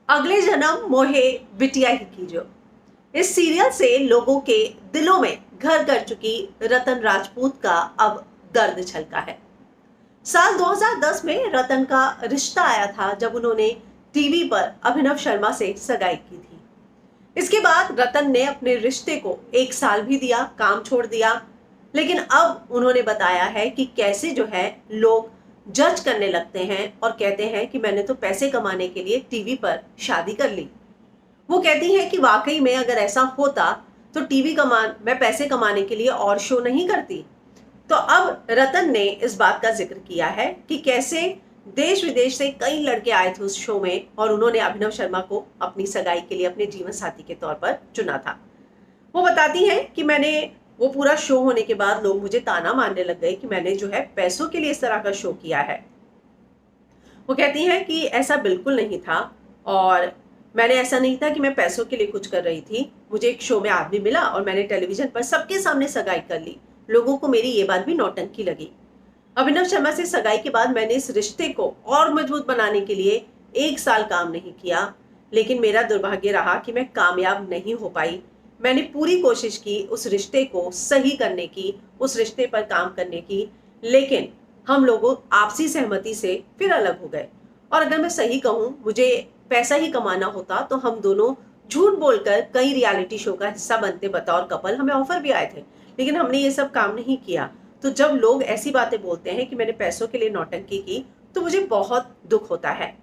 अगले जन्म मोहे बिटिया ही कीजो। इस सीरियल से लोगों के दिलों में घर कर चुकी रतन राजपूत का अब दर्द छलका है। साल 2010 में रतन का रिश्ता आया था जब उन्होंने टीवी पर अभिनव शर्मा से सगाई की थी। इसके बाद रतन ने अपने रिश्ते को 1 साल भी दिया, काम छोड़ दिया, लेकिन अब उन्होंने बताया है कि कैसे जो है लोग जज करने लगते हैं और कहते हैं कि मैंने तो पैसे कमाने के लिए टीवी पर शादी कर ली। वो कहती हैं कि वाकई में अगर ऐसा होता तो मैं पैसे कमाने के लिए और शो नहीं करती। तो अब रतन ने इस बात का जिक्र किया है कि कैसे देश विदेश से कई लड़के आए थे उस शो में और उन्होंने अभिनव शर्मा को अपनी सगाई के लिए अपने जीवन साथी के तौर पर चुना था। वो बताती हैं कि वो पूरा शो होने के बाद लोग मुझे ताना मारने लग गए कि मैंने जो है पैसों के लिए इस तरह का शो किया है। वो कहती हैं कि ऐसा बिल्कुल नहीं था और मैंने ऐसा नहीं था कि मैं पैसों के लिए कुछ कर रही थी। मुझे एक शो में आदमी मिला और मैंने टेलीविजन पर सबके सामने सगाई कर ली। लोगों को मेरी ये बात भी नौटंकी लगी। अभिनव शर्मा से सगाई के बाद मैंने इस रिश्ते को और मजबूत बनाने के लिए 1 साल काम नहीं किया, लेकिन मेरा दुर्भाग्य रहा कि मैं कामयाब नहीं हो पाई। मैंने पूरी कोशिश की उस रिश्ते को सही करने की, उस रिश्ते पर काम करने की, लेकिन हम लोगों आपसी सहमति से फिर अलग हो गए। और अगर मैं सही कहूँ, मुझे पैसा ही कमाना होता तो हम दोनों झूठ बोलकर कई रियलिटी शो का हिस्सा बनते बतौर कपल। हमें ऑफर भी आए थे, लेकिन हमने ये सब काम नहीं किया। तो जब लोग ऐसी बातें बोलते हैं कि मैंने पैसों के लिए नौटंकी की, तो मुझे बहुत दुख होता है।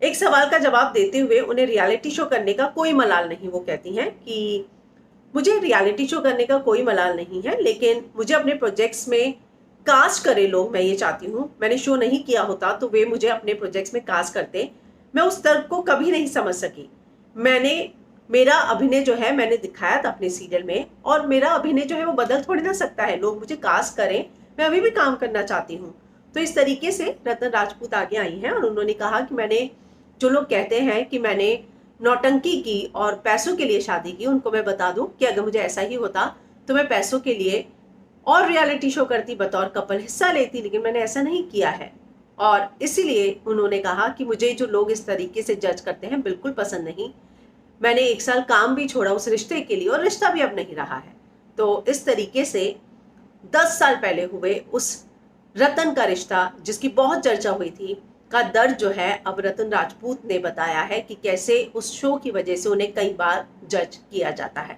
एक सवाल का जवाब देते हुए उन्हें रियलिटी शो करने का कोई मलाल नहीं। वो कहती हैं कि मुझे रियलिटी शो करने का कोई मलाल नहीं है, लेकिन मुझे अपने प्रोजेक्ट्स में कास्ट करे लोग, मैं ये चाहती हूँ। मैंने शो नहीं किया होता तो वे मुझे अपने प्रोजेक्ट्स में कास्ट करते। मैं उस दर्द को कभी नहीं समझ सकी। मेरा अभिनय जो है मैंने दिखाया था अपने सीरियल में, और मेरा अभिनय जो है वो बदल थोड़ी ना सकता है। लोग मुझे कास्ट करें, मैं अभी भी काम करना चाहती हूँ। तो इस तरीके से रतन राजपूत आगे आई हैं और उन्होंने कहा कि जो लोग कहते हैं कि मैंने नौटंकी की और पैसों के लिए शादी की, उनको मैं बता दूं कि अगर मुझे ऐसा ही होता तो मैं पैसों के लिए और रियलिटी शो करती, बतौर कपल हिस्सा लेती, लेकिन मैंने ऐसा नहीं किया है। और इसीलिए उन्होंने कहा कि मुझे जो लोग इस तरीके से जज करते हैं बिल्कुल पसंद नहीं। मैंने 1 साल काम भी छोड़ा उस रिश्ते के लिए और रिश्ता भी अब नहीं रहा है। तो इस तरीके से 10 साल पहले हुए उस रतन का रिश्ता, जिसकी बहुत चर्चा हुई थी, का दर्द जो है अब रतन राजपूत ने बताया है कि कैसे उस शो की वजह से उन्हें कई बार जज किया जाता है।